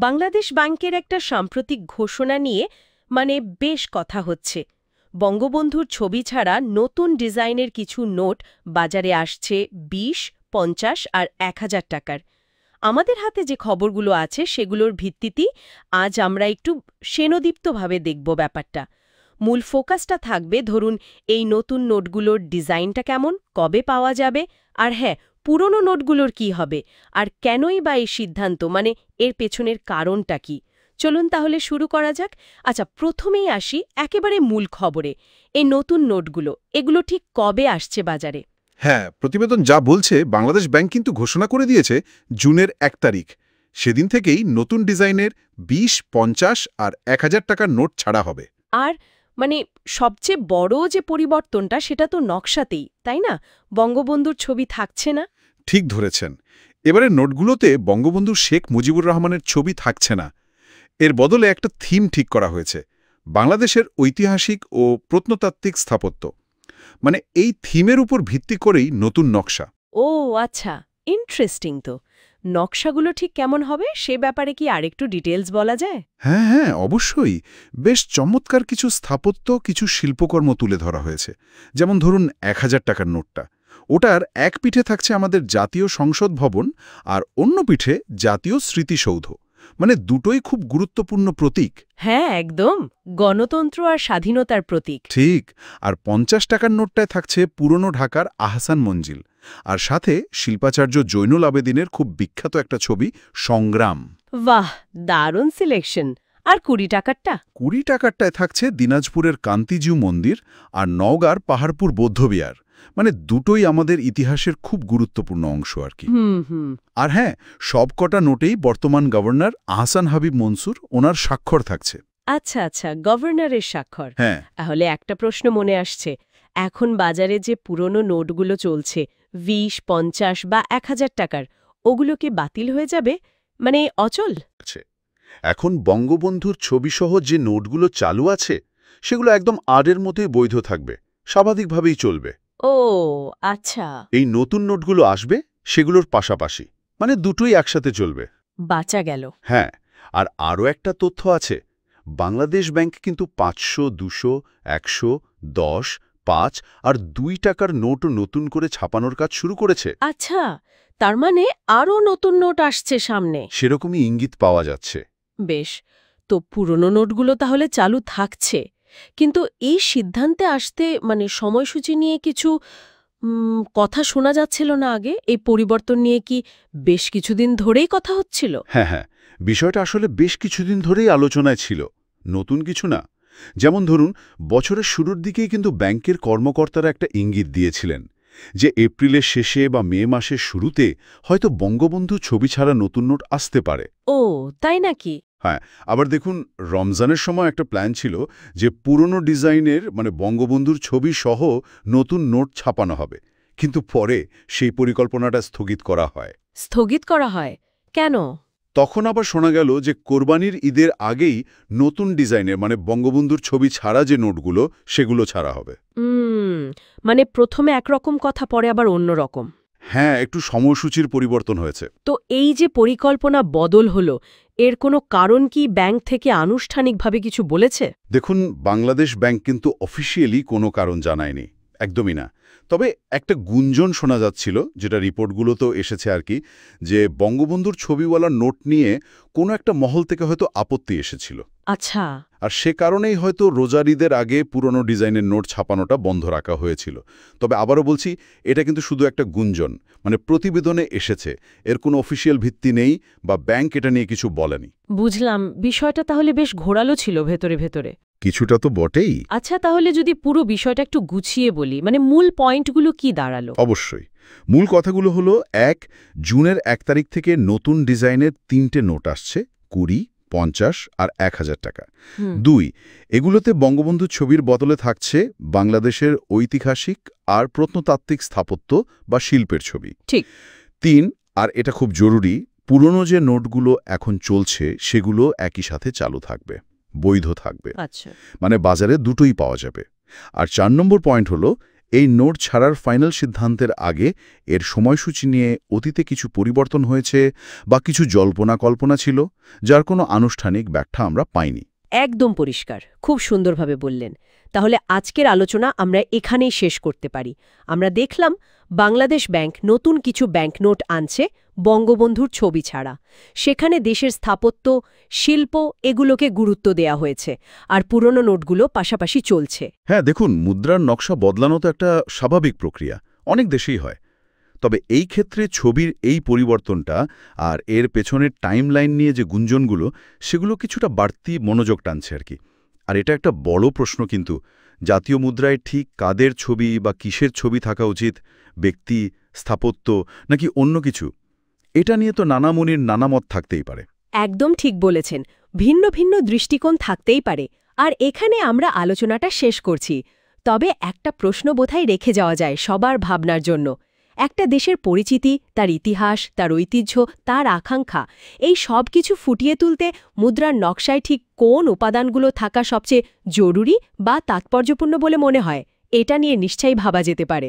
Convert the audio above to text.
বাংলাদেশ ব্যাংকের একটা সাম্প্রতিক ঘোষণা নিয়ে বেশ কথা হচ্ছে। বঙ্গবন্ধুর ছবি ছাড়া নতুন ডিজাইনের কিছু নোট বাজারে আসছে ২০, ৫০ আর ১,০০০ টাকার। আমাদের হাতে যে খবরগুলো আছে সেগুলোর ভিত্তিতেই আজ আমরা একটু সেনদীপ্তভাবে দেখব ব্যাপারটা। মূল ফোকাসটা থাকবে ধরুন এই নতুন নোটগুলোর ডিজাইনটা কেমন, কবে পাওয়া যাবে, আর হ্যাঁ, পুরনো নোটগুলোর কি হবে, আর কেনই বা এই সিদ্ধান্ত এর পেছনের কারণটা কি। চলুন তাহলে শুরু করা যাক। আচ্ছা, প্রথমেই আসি একেবারে মূল খবরে। এই নতুন নোটগুলো এগুলো ঠিক কবে আসছে বাজারে? হ্যাঁ, প্রতিবেদন যা বলছে বাংলাদেশ ব্যাংক কিন্তু ঘোষণা করে দিয়েছে জুনের ১ তারিখ। সেদিন থেকেই নতুন ডিজাইনের ২০, ৫০ আর ১,০০০ টাকার নোট ছাড়া হবে। আর সবচেয়ে বড় যে পরিবর্তনটা সেটা তো নকশাতেই, তাই না? বঙ্গবন্ধুর ছবি থাকছে না। ঠিক ধরেছেন। এবারে নোটগুলোতে বঙ্গবন্ধু শেখ মুজিবুর রহমানের ছবি থাকছে না। এর বদলে একটা থিম ঠিক করা হয়েছে, বাংলাদেশের ঐতিহাসিক ও প্রত্নতাত্ত্বিক স্থাপত্য। এই থিমের উপর ভিত্তি করেই নতুন নকশা। ও আচ্ছা, ইন্টারেস্টিং তো। নকশাগুলো ঠিক কেমন হবে সে ব্যাপারে কি আরেকটু ডিটেলস বলা যায়? হ্যাঁ হ্যাঁ, অবশ্যই। বেশ চমৎকার কিছু স্থাপত্য, কিছু শিল্পকর্ম তুলে ধরা হয়েছে। যেমন ধরুন ১,০০০ টাকার নোটটা, ওটার এক পিঠে থাকছে আমাদের জাতীয় সংসদ ভবন আর অন্য পিঠে জাতীয় স্মৃতিসৌধ। দুটোই খুব গুরুত্বপূর্ণ প্রতীক। হ্যাঁ, একদম গণতন্ত্র আর স্বাধীনতার প্রতীক। ঠিক। আর ৫০ টাকার নোটটায় থাকছে পুরনো ঢাকার আহসান মঞ্জিল, আর সাথে শিল্পাচার্য জৈনুল আবেদিনের খুব বিখ্যাত একটা ছবি সংগ্রাম। বাহ, দারুণ সিলেকশন। আর ২০ টাকারটা? ২০ টাকারটায় থাকছে দিনাজপুরের কান্তিজিউ মন্দির আর নওগাঁর পাহাড়পুর বৌদ্ধবিহার। দুটোই আমাদের ইতিহাসের খুব গুরুত্বপূর্ণ অংশ আর কি। আর হ্যাঁ, সবকটা নোটেই বর্তমান গভর্নর আহসান হাবিব মনসুর ওনার স্বাক্ষর থাকছে। আচ্ছা আচ্ছা, গভর্নরের স্বাক্ষর। হ্যাঁ। তাহলে একটা প্রশ্ন মনে আসছে, এখন বাজারে যে পুরনো নোটগুলো চলছে ২০, ৫০ বা ১,০০০ টাকার, ওগুলো কি বাতিল হয়ে যাবে, অচল? এখন বঙ্গবন্ধুর ছবিসহ যে নোটগুলো চালু আছে সেগুলো একদম আগের মতোই বৈধ থাকবে, স্বাভাবিকভাবেই চলবে। ও আচ্ছা। এই নতুন নোটগুলো আসবে সেগুলোর পাশাপাশি, দুটোই একসাথে চলবে। বাঁচা গেল। হ্যাঁ, আর আরও একটা তথ্য আছে। বাংলাদেশ ব্যাংক কিন্তু ৫০০, ২০০, ১০০, ১০, ৫ আর ২ টাকার নোটও নতুন করে ছাপানোর কাজ শুরু করেছে। আচ্ছা, তার আরও নতুন নোট আসছে সামনে। সেরকমই ইঙ্গিত পাওয়া যাচ্ছে। বেশ, তো পুরনো নোটগুলো তাহলে চালু থাকছে, কিন্তু এই সিদ্ধান্তে আসতে সময়সূচি নিয়ে কিছু কথা শোনা যাচ্ছিল না আগে? এই পরিবর্তন নিয়ে কি বেশ কিছুদিন ধরেই কথা হচ্ছিল? হ্যাঁ হ্যাঁ, বিষয়টা আসলে বেশ কিছুদিন ধরেই আলোচনায় ছিল, নতুন কিছু না। যেমন ধরুন, বছরের শুরুর দিকেই কিন্তু ব্যাংকের কর্মকর্তারা একটা ইঙ্গিত দিয়েছিলেন যে এপ্রিলের শেষে বা মে মাসের শুরুতে হয়তো বঙ্গবন্ধু ছবি ছাড়া নতুন নোট আসতে পারে। ও তাই নাকি? হ্যাঁ, আবার দেখুন, রমজানের সময় একটা প্ল্যান ছিল যে পুরনো ডিজাইনের বঙ্গবন্ধুর ছবি সহ নতুন নোট ছাপানো হবে, কিন্তু পরে সেই পরিকল্পনাটা স্থগিত করা হয়। স্থগিত করা হয় কেন? তখন আবার শোনা গেল যে কোরবানির ঈদের আগেই নতুন ডিজাইনের বঙ্গবন্ধুর ছবি ছাড়া যে নোটগুলো সেগুলো ছাড়া হবে। প্রথমে একরকম কথা, পরে আবার অন্য রকম। হ্যাঁ, একটু সময়সূচির পরিবর্তন হয়েছে। তো এই যে পরিকল্পনা বদল হলো, এর কোনো কারণ কি ব্যাংক থেকে আনুষ্ঠানিকভাবে কিছু বলেছে? দেখুন, বাংলাদেশ ব্যাংক কিন্তু অফিসিয়ালি কোনো কারণ জানায়নি, একদমই না। তবে একটা গুঞ্জন শোনা যাচ্ছিল, যেটা রিপোর্টগুলোতেও এসেছে আর কি, যে বঙ্গবন্ধুর ছবিওয়ালা নোট নিয়ে কোনো একটা মহল থেকে হয়তো আপত্তি এসেছিল। আচ্ছা। আর সে কারণেই হয়তো রোজার ঈদের আগে পুরনো ডিজাইনের নোট ছাপানোটা বন্ধ রাখা হয়েছিল। তবে আবারও বলছি, এটা কিন্তু শুধু একটা গুঞ্জন, প্রতিবেদনে এসেছে, এর কোনো অফিসিয়াল ভিত্তি নেই বা ব্যাংক এটা নিয়ে কিছু বলেনি। বুঝলাম, বিষয়টা তাহলে বেশ ঘোরালো ছিল ভেতরে ভেতরে। কিছুটা তো বটেই। আচ্ছা, তাহলে যদি পুরো বিষয়টা একটু গুছিয়ে বলি, মূল পয়েন্টগুলো কি দাঁড়ালো? অবশ্যই। মূল কথাগুলো হলো, ১, জুনের ১ তারিখ থেকে নতুন ডিজাইনের ৩টে নোট আসছে, ২০, ৫০ আর ১,০০০ টাকা। ২, এগুলোতে বঙ্গবন্ধুর ছবির বদলে থাকছে বাংলাদেশের ঐতিহাসিক আর প্রত্নতাত্ত্বিক স্থাপত্য বা শিল্পের ছবি। ঠিক। ৩, আর এটা খুব জরুরি, পুরনো যে নোটগুলো এখন চলছে সেগুলো একই সাথে চালু থাকবে, বৈধ থাকবে। আচ্ছা। বাজারে দুটোই পাওয়া যাবে। আর ৪ নম্বর পয়েন্ট হলো, এই নোট ছাড়ার ফাইনাল সিদ্ধান্তের আগে এর সময়সূচি নিয়ে অতীতে কিছু পরিবর্তন হয়েছে বা কিছু জল্পনা কল্পনা ছিল, যার কোনো আনুষ্ঠানিক ব্যাখ্যা আমরা পাইনি। একদম পরিষ্কার, খুব সুন্দরভাবে বললেন। তাহলে আজকের আলোচনা আমরা এখানেই শেষ করতে পারি। আমরা দেখলাম বাংলাদেশ ব্যাংক নতুন কিছু ব্যাংকনোট আনছে বঙ্গবন্ধুর ছবি ছাড়া। সেখানে দেশের স্থাপত্য, শিল্প এগুলোকে গুরুত্ব দেয়া হয়েছে, আর পুরনো নোটগুলো পাশাপাশি চলছে। হ্যাঁ, দেখুন, মুদ্রার নকশা বদলানো তো একটা স্বাভাবিক প্রক্রিয়া, অনেক দেশেই হয়। তবে এই ক্ষেত্রে ছবির এই পরিবর্তনটা আর এর পেছনের টাইমলাইন নিয়ে যে গুঞ্জনগুলো, সেগুলো কিছুটা বাড়তি মনোযোগ টানছে আর কি। আর এটা একটা বড় প্রশ্ন কিন্তু, জাতীয় মুদ্রায় ঠিক কাদের ছবি বা কিসের ছবি থাকা উচিত, ব্যক্তি, স্থাপত্য নাকি অন্য কিছু? এটা নিয়ে তো নানা মুনির নানা মত থাকতেই পারে। একদম ঠিক বলেছেন, ভিন্ন ভিন্ন দৃষ্টিকোণ থাকতেই পারে। আর এখানে আমরা আলোচনাটা শেষ করছি। তবে একটা প্রশ্ন বোধহয় রেখে যাওয়া যায় সবার ভাবনার জন্য। একটা দেশের পরিচিতি, তার ইতিহাস, তার ঐতিহ্য, তার আকাঙ্ক্ষা, এই সব কিছু ফুটিয়ে তুলতে মুদ্রার নকশায় ঠিক কোন উপাদানগুলো থাকা সবচেয়ে জরুরি বা তাৎপর্যপূর্ণ বলে মনে হয়? এটা নিয়ে নিশ্চয়ই ভাবা যেতে পারে।